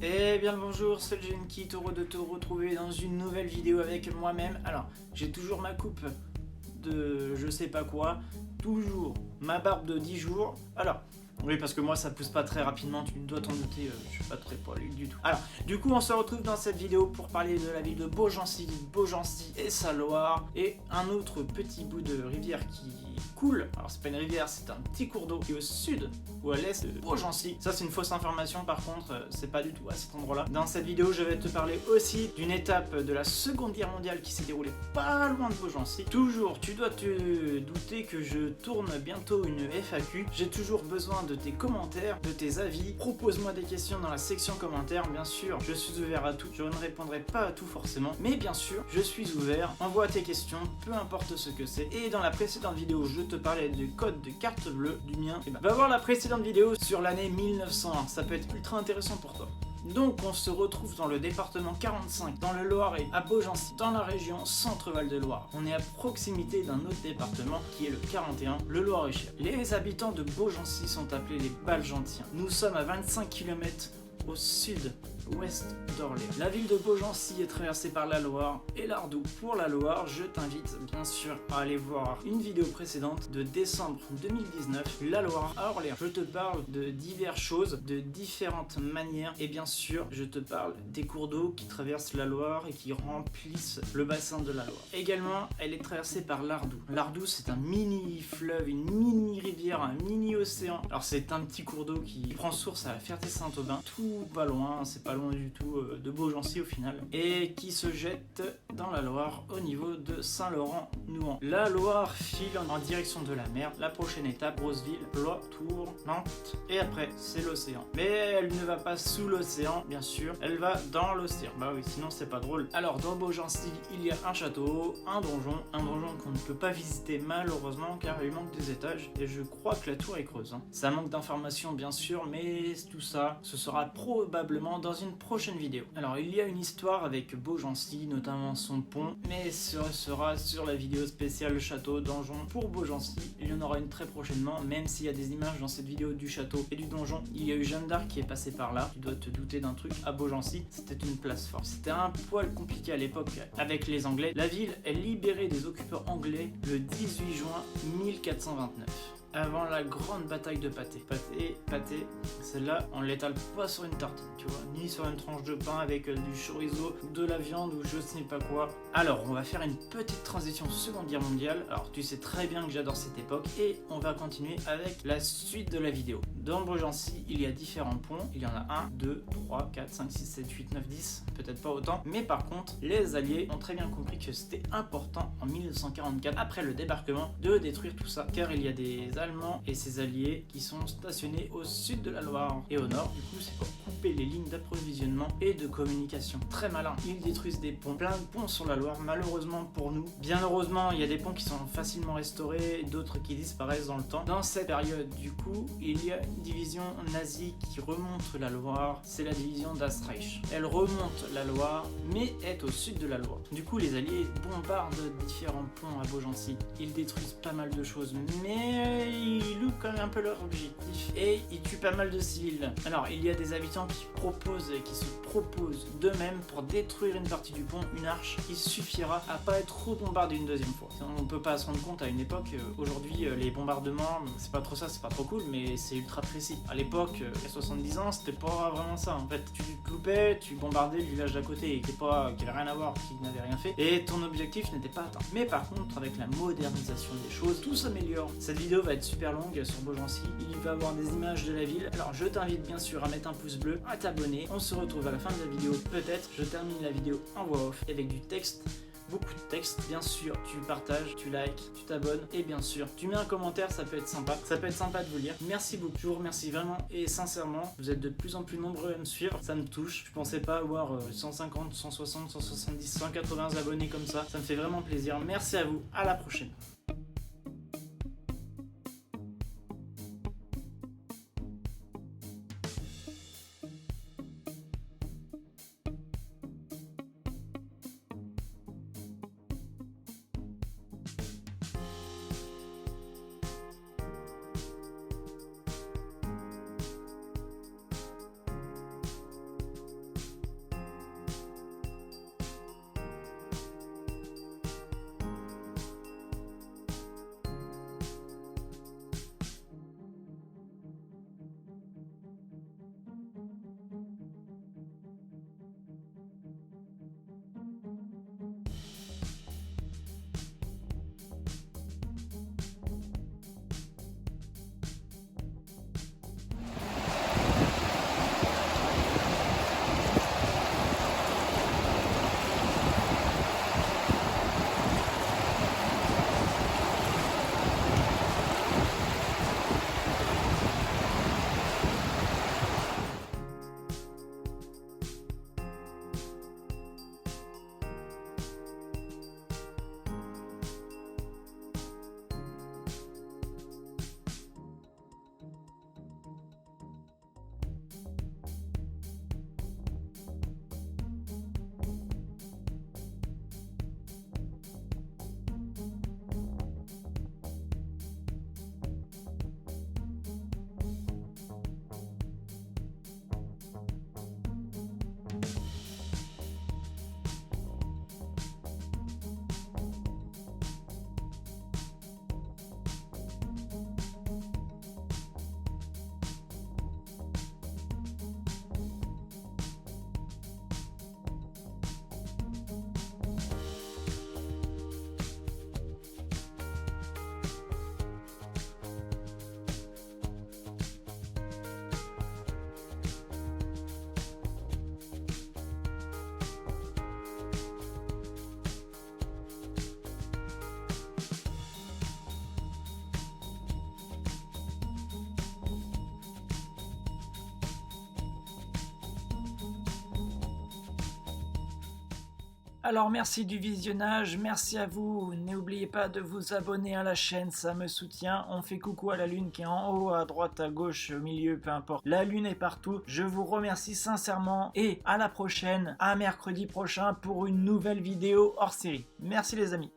Eh bien le bonjour, c'est le Genki, heureux de te retrouver dans une nouvelle vidéo avec moi-même. Alors, j'ai toujours ma coupe de je sais pas quoi, toujours ma barbe de 10 jours. Alors, oui, parce que moi ça pousse pas très rapidement, tu dois t'en douter, je suis pas très poilu du tout. Alors, du coup, on se retrouve dans cette vidéo pour parler de la ville de Beaugency et sa Loire, et un autre petit bout de rivière qui coule. Alors, c'est pas une rivière, c'est un petit cours d'eau qui est au sud ou à l'est de Beaugency. Ça, c'est une fausse information, par contre, c'est pas du tout à cet endroit-là. Dans cette vidéo, je vais te parler aussi d'une étape de la Seconde Guerre mondiale qui s'est déroulée pas loin de Beaugency. Toujours, tu dois te douter que je tourne bientôt une FAQ. J'ai toujours besoin de tes commentaires, de tes avis. Propose-moi des questions dans la section commentaires. Bien sûr, je suis ouvert à tout. Je ne répondrai pas à tout forcément, mais bien sûr, je suis ouvert. Envoie tes questions, peu importe ce que c'est. Et dans la précédente vidéo, je te parlais du code de carte bleue du mien. Et ben, va voir la précédente vidéo sur l'année 1901. Ça peut être ultra intéressant pour toi. Donc on se retrouve dans le département 45, dans le Loiret, à Beaugency, dans la région Centre-Val de Loire. On est à proximité d'un autre département qui est le 41, le Loir-et-Cher. Les habitants de Beaugency sont appelés les Balgentiens. Nous sommes à 25 km au sud-ouest d'Orléans. La ville de Beaugency est traversée par la Loire et l'Ardoux. Pour la Loire, je t'invite bien sûr à aller voir une vidéo précédente de décembre 2019, la Loire à Orléans. Je te parle de diverses choses, de différentes manières, et bien sûr, je te parle des cours d'eau qui traversent la Loire et qui remplissent le bassin de la Loire. Également, elle est traversée par l'Ardoux. L'Ardoux, c'est un mini fleuve, une mini rivière, un mini océan. Alors c'est un petit cours d'eau qui prend source à la Ferté-Saint-Aubin, tout pas loin, c'est pas loin du tout de Beaugency au final, et qui se jette dans la Loire au niveau de Saint-Laurent-Nouan. La Loire file en direction de la mer. La prochaine étape, Roseville, Blois, Tours, Nantes, et après c'est l'océan. Mais elle ne va pas sous l'océan, bien sûr, elle va dans l'océan. Bah oui, sinon c'est pas drôle. Alors dans Beaugency, il y a un château, un donjon qu'on ne peut pas visiter malheureusement car il manque des étages, et je crois que la tour est creuse. Ça manque d'informations bien sûr, mais tout ça, ce sera probablement dans une prochaine vidéo. Alors il y a une histoire avec Beaugency, notamment son pont, mais ce sera sur la vidéo spéciale château donjon pour Beaugency. Il y en aura une très prochainement, même s'il y a des images dans cette vidéo du château et du donjon. Il y a eu Jeanne d'Arc qui est passée par là. Tu dois te douter d'un truc, à Beaugency, c'était une place forte. C'était un poil compliqué à l'époque avec les Anglais. La ville est libérée des occupants anglais le 18 juin 1429. Avant la grande bataille de Patay. Patay, celle-là, on l'étale pas sur une tartine, tu vois, ni sur une tranche de pain avec du chorizo, de la viande ou je sais pas quoi. Alors, on va faire une petite transition Seconde Guerre mondiale. Alors, tu sais très bien que j'adore cette époque et on va continuer avec la suite de la vidéo. Dans Beaugency, il y a différents ponts. Il y en a 1, 2, 3, 4, 5, 6, 7, 8, 9, 10. Peut-être pas autant. Mais par contre, les Alliés ont très bien compris que c'était important en 1944, après le débarquement, de détruire tout ça. Car il y a des Allemands et ses alliés qui sont stationnés au sud de la Loire et au nord. Du coup, c'est pour couper les lignes d'approvisionnement et de communication. Très malin. Ils détruisent des ponts, plein de ponts sur la Loire, malheureusement pour nous. Bien heureusement, il y a des ponts qui sont facilement restaurés, d'autres qui disparaissent dans le temps. Dans cette période, du coup, il y a une division nazie qui remonte la Loire. C'est la division d'Astreich. Elle remonte la Loire, mais est au sud de la Loire. Du coup, les alliés bombardent différents ponts à Beaugency. Ils détruisent pas mal de choses, mais ils loupent quand même un peu leur objectif et ils tuent pas mal de civils. Alors il y a des habitants qui se proposent d'eux-mêmes pour détruire une partie du pont, une arche qui suffira à pas être rebombardée une deuxième fois. On peut pas se rendre compte à une époque, aujourd'hui les bombardements, c'est pas trop ça, c'est pas trop cool, mais c'est ultra précis. À l'époque, il y a 70 ans, c'était pas vraiment ça. En fait, tu te loupais, tu bombardais le village d'à côté qui avait rien à voir, qui n'avait rien fait, et ton objectif n'était pas atteint. Mais par contre, avec la modernisation des choses, tout s'améliore. Cette vidéo va être super longue sur Beaugency, il va y avoir des images de la ville. Alors je t'invite bien sûr à mettre un pouce bleu, à t'abonner. On se retrouve à la fin de la vidéo, peut-être. Je termine la vidéo en voix off avec du texte, beaucoup de texte. Bien sûr, tu partages, tu likes, tu t'abonnes et bien sûr, tu mets un commentaire, ça peut être sympa. Ça peut être sympa de vous lire. Merci beaucoup, je vous remercie vraiment et sincèrement. Vous êtes de plus en plus nombreux à me suivre, ça me touche. Je pensais pas avoir 150, 160, 170, 180 abonnés comme ça. Ça me fait vraiment plaisir. Merci à vous, à la prochaine. Alors merci du visionnage, merci à vous, n'oubliez pas de vous abonner à la chaîne, ça me soutient. On fait coucou à la lune qui est en haut, à droite, à gauche, au milieu, peu importe. La lune est partout, je vous remercie sincèrement et à la prochaine, à mercredi prochain pour une nouvelle vidéo hors série. Merci les amis.